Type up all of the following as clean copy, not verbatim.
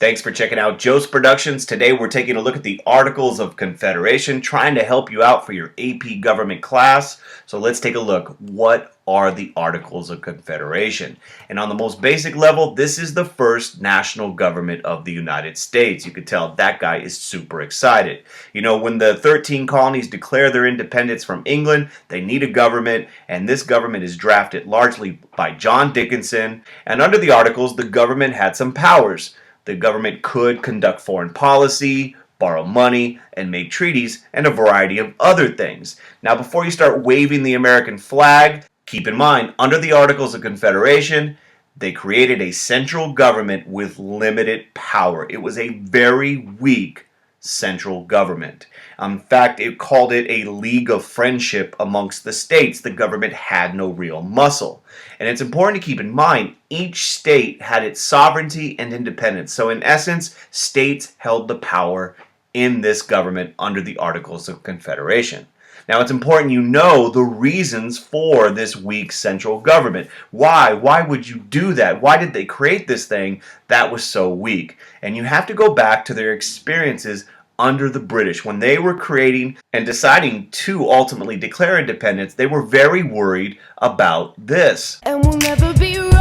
Thanks for checking out Jocz Productions. Today we're taking a look at the Articles of Confederation, trying to help you out for your AP Government class. So let's take a look. What are the Articles of Confederation? And on the most basic level, this is the first national government of the United States. You could tell that guy is super excited. You know, when the 13 colonies declare their independence from England, they need a government, and this government is drafted largely by John Dickinson. And under the Articles, the government had some powers. The government could conduct foreign policy, borrow money, and make treaties, and a variety of other things. Now, before you start waving the American flag, keep in mind, under the Articles of Confederation, they created a central government with limited power. It was a very weak central government. In fact, it called it a league of friendship amongst the states. The government had no real muscle. And it's important to keep in mind, each state had its sovereignty and independence. So in essence, states held the power in this government under the Articles of Confederation. Now, it's important you know the reasons for this weak central government. Why? Why would you do that? Why did they create this thing that was so weak? And you have to go back to their experiences under the British. When they were creating and deciding to ultimately declare independence, they were very worried about this. And we'll never be royal.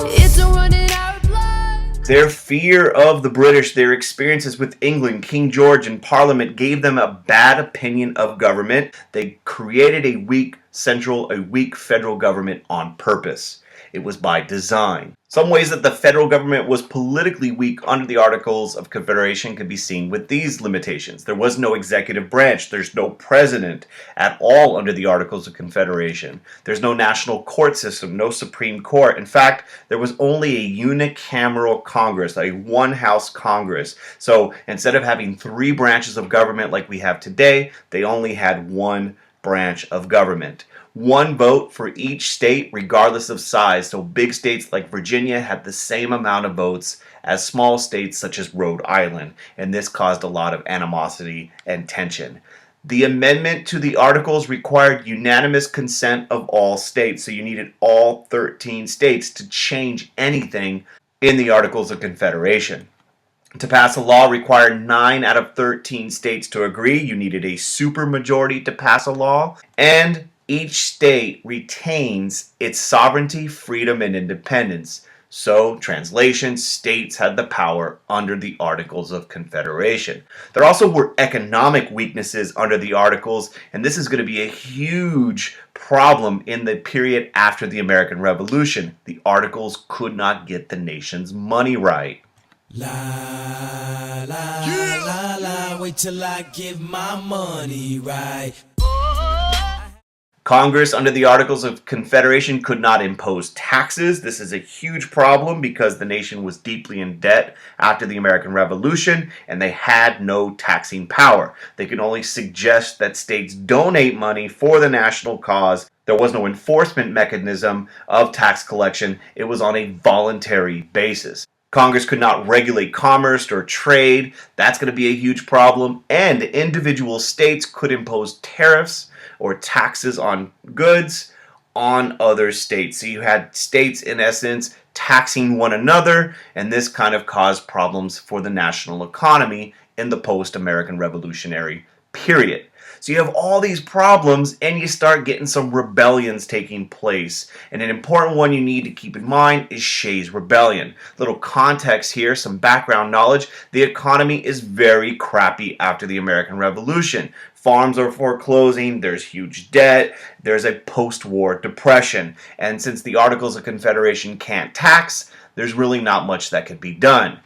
It's a running our blood. Their fear of the British, their experiences with England, King George, and Parliament gave them a bad opinion of government. They created a weak federal government on purpose. It was by design. Some ways that the federal government was politically weak under the Articles of Confederation can be seen with these limitations. There was no executive branch. There's no president at all under the Articles of Confederation. There's no national court system, no Supreme Court. In fact, there was only a unicameral Congress, a one-house Congress. So instead of having 3 branches of government like we have today, they only had one branch of government. One vote for each state regardless of size. So big states like Virginia had the same amount of votes as small states such as Rhode Island, and this caused a lot of animosity and tension. The amendment to the Articles required unanimous consent of all states, so you needed all 13 states to change anything in the Articles of Confederation. To pass a law required 9 out of 13 states to agree. You needed a supermajority to pass a law, and each state retains its sovereignty, freedom, and independence. So, translation, states had the power under the Articles of Confederation. There also were economic weaknesses under the Articles, and this is going to be a huge problem in the period after the American Revolution. The Articles could not get the nation's money right. La la la la, wait till I give my money right. Congress, under the Articles of Confederation, could not impose taxes. This is a huge problem because the nation was deeply in debt after the American Revolution, and they had no taxing power. They could only suggest that states donate money for the national cause. There was no enforcement mechanism of tax collection. It was on a voluntary basis. Congress could not regulate commerce or trade. That's going to be a huge problem. And individual states could impose tariffs or taxes on goods on other states. So you had states, in essence, taxing one another, and this kind of caused problems for the national economy in the post-American Revolutionary period. So you have all these problems, and you start getting some rebellions taking place. And an important one you need to keep in mind is Shay's rebellion. Little context here, some background knowledge. The economy is very crappy after the American Revolution. Farms are foreclosing, there's huge debt, there's a post-war depression. And since the Articles of Confederation can't tax, there's really not much that could be done.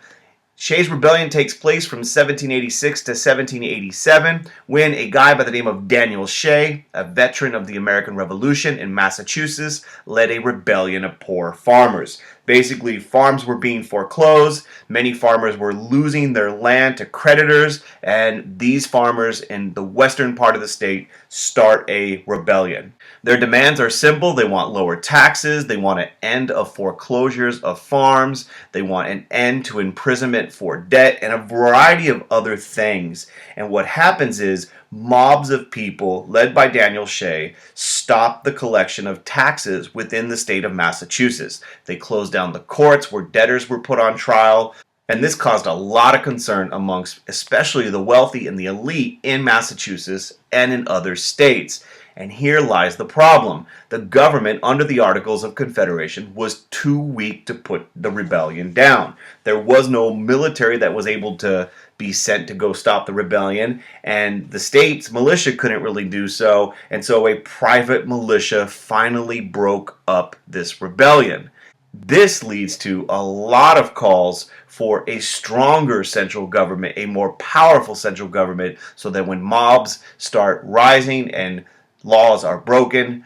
Shay's rebellion takes place from 1786 to 1787 when a guy by the name of Daniel Shay, a veteran of the American Revolution in Massachusetts, led a rebellion of poor farmers. Basically, farms were being foreclosed, many farmers were losing their land to creditors, and these farmers in the western part of the state start a rebellion. Their demands are simple. They want lower taxes, they want an end of foreclosures of farms, they want an end to imprisonment for debt, and a variety of other things. And what happens is mobs of people, led by Daniel Shay, stopped the collection of taxes within the state of Massachusetts. They closed down the courts where debtors were put on trial. And this caused a lot of concern amongst especially the wealthy and the elite in Massachusetts and in other states. And here lies the problem. The government, under the Articles of Confederation, was too weak to put the rebellion down. There was no military that was able to be sent to go stop the rebellion, and the state's militia couldn't really do so, and so a private militia finally broke up this rebellion. This leads to a lot of calls for a stronger central government, a more powerful central government, so that when mobs start rising and laws are broken,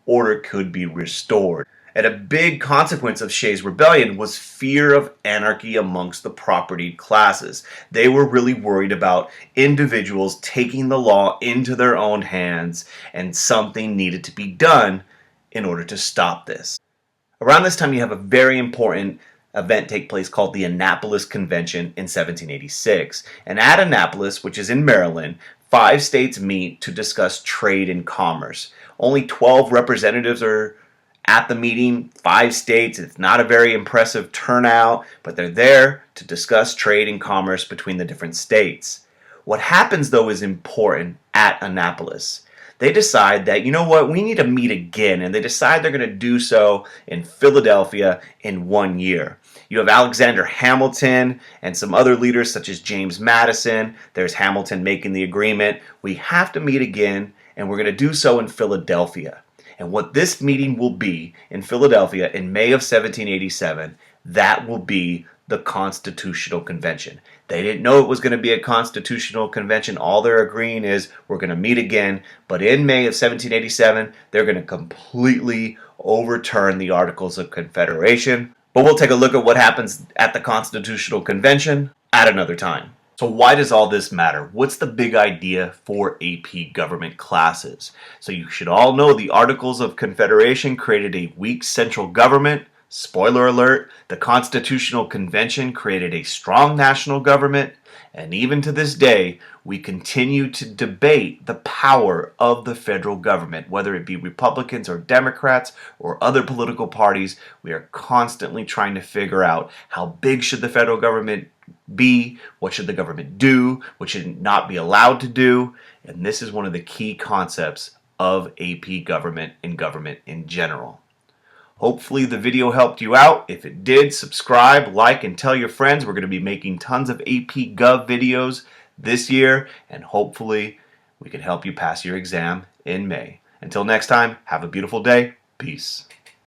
order could be restored. And a big consequence of Shay's rebellion was fear of anarchy amongst the propertied classes. They were really worried about individuals taking the law into their own hands, and something needed to be done in order to stop this. Around this time, you have a very important event take place called the Annapolis Convention in 1786. And at Annapolis, which is in Maryland, 5 states meet to discuss trade and commerce. Only 12 representatives are at the meeting, 5 states. It's not a very impressive turnout, but they're there to discuss trade and commerce between the different states. What happens, though, is important at Annapolis. They decide that, you know what, we need to meet again, and they decide they're going to do so in Philadelphia in 1 year. You have Alexander Hamilton and some other leaders such as James Madison. There's Hamilton making the agreement. We have to meet again, and we're going to do so in Philadelphia. And what this meeting will be in Philadelphia in May of 1787, that will be the Constitutional Convention. They didn't know it was going to be a constitutional convention. All they're agreeing is we're going to meet again. But in May of 1787, they're going to completely overturn the Articles of Confederation. But we'll take a look at what happens at the Constitutional Convention at another time. So why does all this matter? What's the big idea for AP government classes? So you should all know the Articles of Confederation created a weak central government. Spoiler alert, the Constitutional Convention created a strong national government, and even to this day, we continue to debate the power of the federal government, whether it be Republicans or Democrats or other political parties. We are constantly trying to figure out how big should the federal government be, what should the government do, what should it not be allowed to do, and this is one of the key concepts of AP government and government in general. Hopefully the video helped you out. If it did, subscribe, like, and tell your friends. We're going to be making tons of AP Gov videos this year, and hopefully we can help you pass your exam in May. Until next time, have a beautiful day. Peace.